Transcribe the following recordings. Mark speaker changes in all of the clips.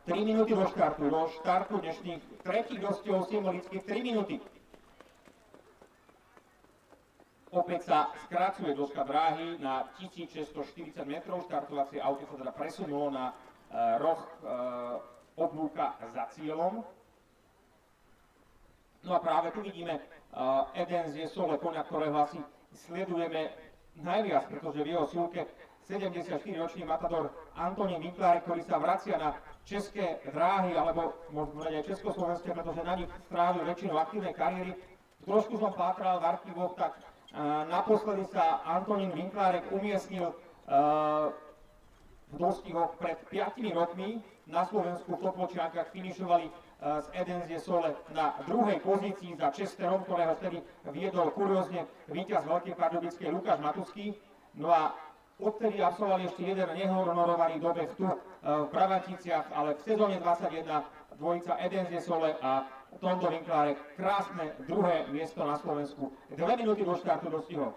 Speaker 1: 3 minúty do štartu dnešných tretích gostov symbolických 3 minúty. Opäť sa skracuje dĺžka dráhy na 1640 metrov, štartovacie auto sa teda presunulo na roh oblúka za cieľom. No a práve tu vidíme Edens Sole, koňa, ktorého asi sledujeme najviac, pretože v jeho súlke 74-ročný matador Antonín Winklarek, ktorý sa vracia na české dráhy, alebo môžeme povedať aj československé, pretože na nich strávil väčšinu aktívnej kariéry. Trošku som pátral v archívoch, tak naposledy sa Antonín Winklarek umiestnil v dostihoch pred 5 rokmi. Na Slovensku v Topolčiankach finišovali z Edens Sole na druhej pozícii za Česterom, ktorého vtedy viedol kuriózne víťaz Veľkej Pardubickej Lukáš Matuský. No a odtedy absolvovali ešte jeden nehonorovaný dobeh tu v Pravaticiach, ale v sezóne 21 dvojica Edens Sole a Tondo Winklarek, krásne druhé miesto na Slovensku. 2 minúty do štartu dostihol.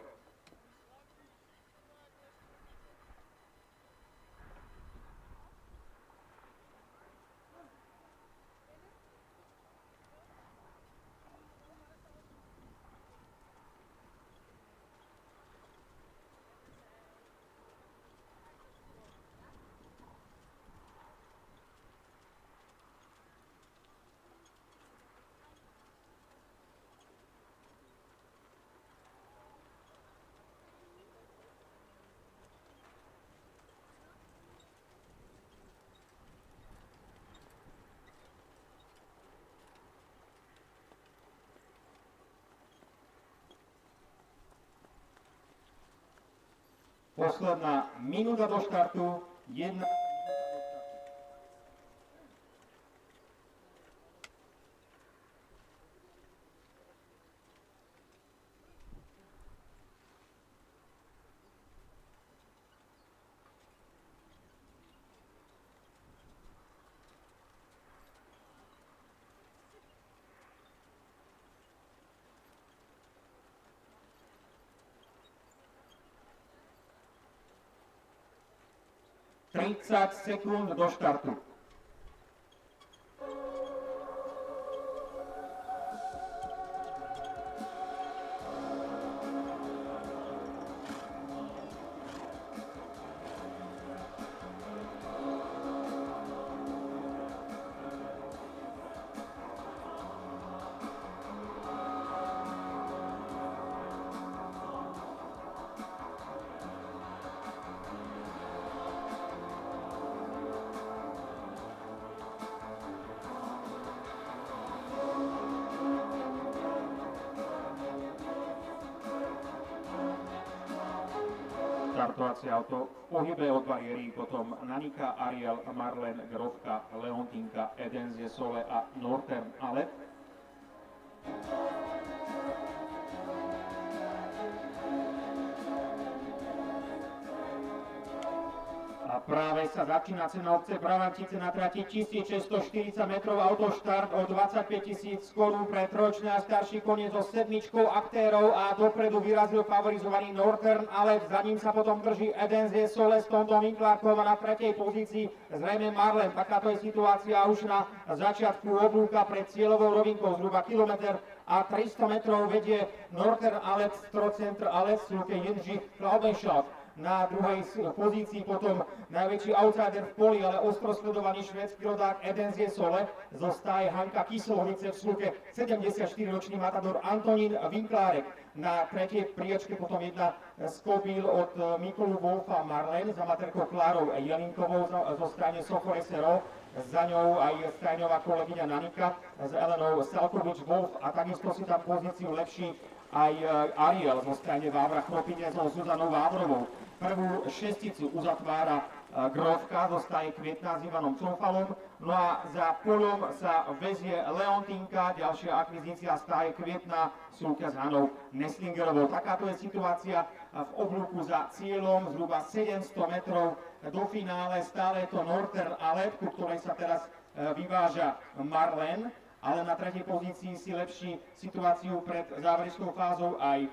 Speaker 1: Posledná minúta do štartu, 1. ...30 sekúnd do štartu. Štartovacie auto v pohybe od bariéry, potom Nanika, Ariel, Marlen, Grovka, Leontinka, Edens Sole a Northern Alep. A práve sa začína cena obce Bravatice na trati 1640 metrov, autoštart o 25 000 korún pre trojročný a starší koniec so 7 aktérov a dopredu vyrazil favorizovaný Northern Alep, za ním sa potom drží Edens Sole s Tondom Winklarkom a na tretej pozícii zrejme Marlen. Takáto je situácia už na začiatku oblúka pred cieľovou rovinkou, zhruba kilometr a 300 metrov vedie Northern Alep, Strocentr Alep, Sluke Jindřich Klaubenschlag. Na druhej pozícii potom najväčší outsider v poli, ale ostro sledovaný švédsky rodák Edens Sole, zostaje Hanka Kyslovice v Sluke 74-ročný matador Antonín Winklarek. Na tretej priečke potom jedna z kopíl od Mikolu Wolfa Marlen za materkou Klárou Jelinkovou zo strany Sofore Sero, za ňou aj stajňová kolegyňa Nanika s Elenou Salkovič-Wolf a takisto si tam pozíciu lepší aj Ariel zo strany Vávra Chropine so Zuzanou Vávrovou. Prvú šesticu uzatvára Grovka, zostaje Kvietná s Ivanom Cofalom, no a za poľom sa vezie Leontinka, ďalšia akvizícia stáje Kvietná súľka s Hanou Neslingerovou. Takáto je situácia v oblúku za cieľom, zhruba 700 metrov do finále, stále je to Northern Alep, ku ktorej sa teraz vyváža Marlen, ale na tretej pozícii si lepší situáciu pred záverečnou fázou aj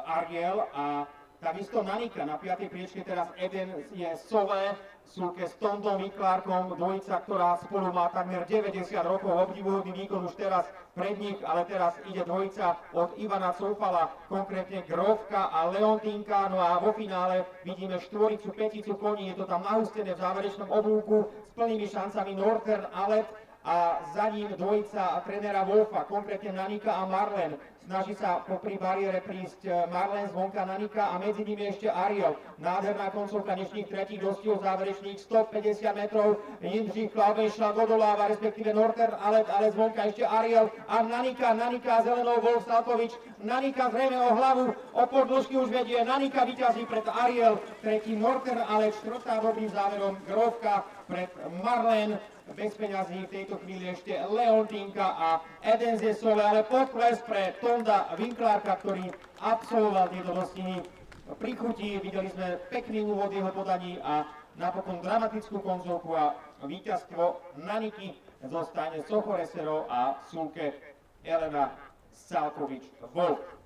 Speaker 1: Ariel a takisto Nanika. Na 5. priečke teraz Edens Sole súke s Tondom Vinklárkom, dvojica, ktorá spolu má takmer 90 rokov, obdivuhodný výkon už teraz pred nich, ale teraz ide dvojica od Ivana Coufala, konkrétne Grófka a Leontínka, no a vo finále vidíme štvoricu, peticu koní, je to tam nahustené v záverečnom oblúku s plnými šancami Northern Alet a za ním dvojica trénera Wolfa, konkrétne Nanika a Marlen. Snaží sa popri bariére prísť Marlen zvonka Nanika a medzi nimi ešte Ariel. Nádherná koncovka dnešných tretích dostihov záverečných 150 metrov. Jindřich Klaubenšla dodoláva, respektíve Northern Alet, ale zvonka ešte Ariel a Nanika a zelenou Wolf Salkovič. Nanika zrejme o hlavu, o podĺžky už vedie. Nanika vyťazí pred Ariel, tretí Northern Alet, štvrtá dobrým záverom Grófka pred Marlen. Bez peňazí v tejto chvíli ešte Leontínka a Edenze Sole, ale podkles pre Tonda Vinklárka, ktorý absolvoval tieto dostihy pri chuti. Videli sme pekný úvod jeho podaní a napokon dramatickú koncovku a víťazstvo Naniky zostane Sochoreserov a súke Elena Salkovič-Wolf.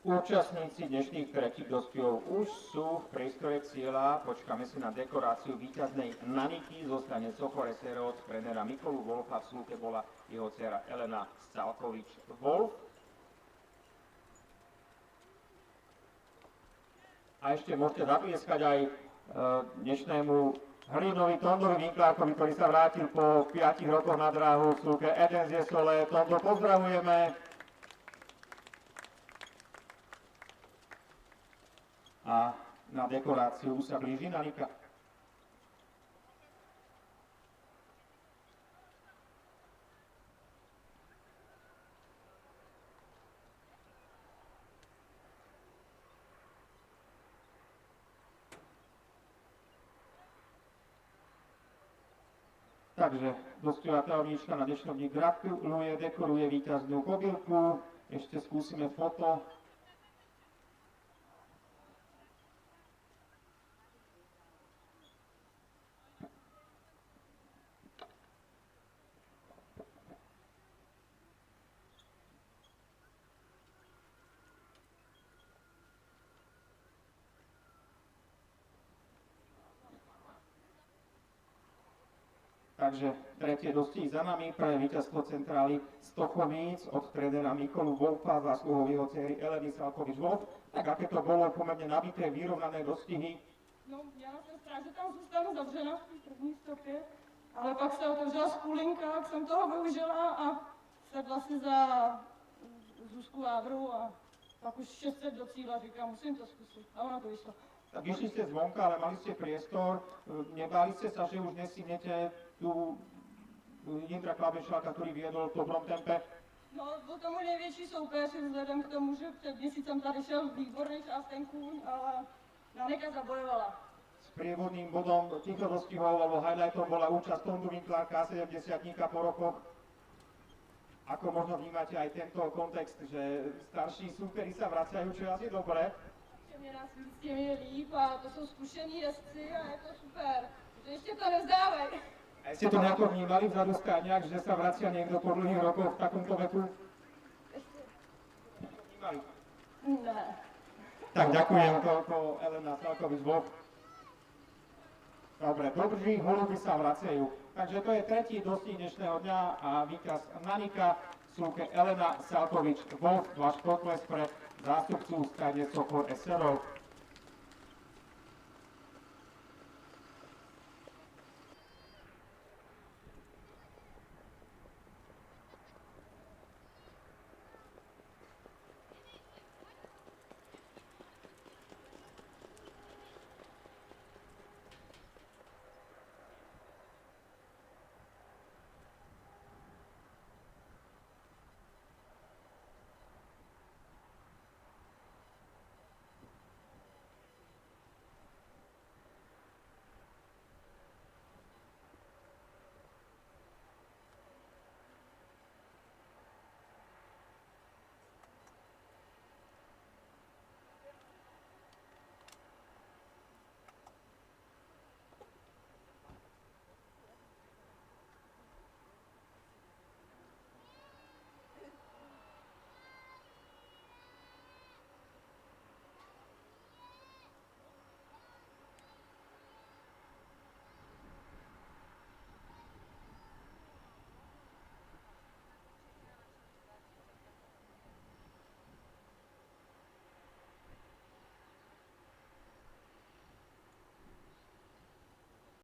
Speaker 1: Účastníci dnešných tretích dostihov už sú v priestore cieľa. Počkáme si na dekoráciu víťaznej Naniky. Zostane Sochoreserov od trénera Mikolu Wolfa. V súke bola jeho dcera Elena Salkovič-Wolf. A ešte môžete zaplieskať aj dnešnému hrdinovi Tondovi Vinklárkovi, ktorý sa vrátil po 5 rokoch na dráhu v súke Edenze Sole. Tondo, pozdravujeme. A na dekoráciu sa blíži Nanika. Takže dostihová tajomníčka na dnešnom dni gratuluje, dekoruje víťaznú kobylku. Ešte skúsime foto. Takže tretie dostihy za nami, prvé víťazstvo centrály Stochovíc od trénera Mikolu Wolfa, zásluhou jeho dcery Eleny Salkovič-Wolf. Tak aké to bolo pomerne nabité, vyrovnané dostihy?
Speaker 2: No, já jsem strach, že tam zůstanu zavřena v té první stopě, ale pak se otevřela skulinka, jak jsem toho využila a sedla si za Zuzku Vávru a pak už 600 do cíla, říkám, musím to zkusit. A ona to vyšla.
Speaker 1: Tak išli ste zvonka, ale mali ste priestor, nebáli ste sa, že už nestihnete tu Jindra Klaubenšláka, ktorý viedol v dobrom tempe?
Speaker 2: No, byl to můj největší soupeř, vzhledem k tomu, že před měsícem tady šel výborný částen kůň, ale Nanika zabojovala.
Speaker 1: S prievodným bodom týchto dostihov, alebo highlightom bola účasť Tondu Vinklárka, 70-tníka po rokoch. Ako možno vnímate aj tento kontext, že starší súperi sa vracajú, čo je asi dobré?
Speaker 2: Mě nás víc těm je líp a to jsou zkušení jezdci a je to super. Že ještě to nevzdávaj.
Speaker 1: A ste to nejako vnímali vzadu stáňak, že sa vracia niekto po dlhých rokoch v takomto veku?
Speaker 2: Ještě.
Speaker 1: Vnímali.
Speaker 2: Ne.
Speaker 1: Tak ďakujem, toľko Elena Salkovič-Wolf. Dobre, dobří holuby sa vracajú. Takže to je tretí dostih dnešného dňa a víťaz Nanika, súke Elena Salkovič-Wolf, váš potles pre zástupcu stade Sochoreserov.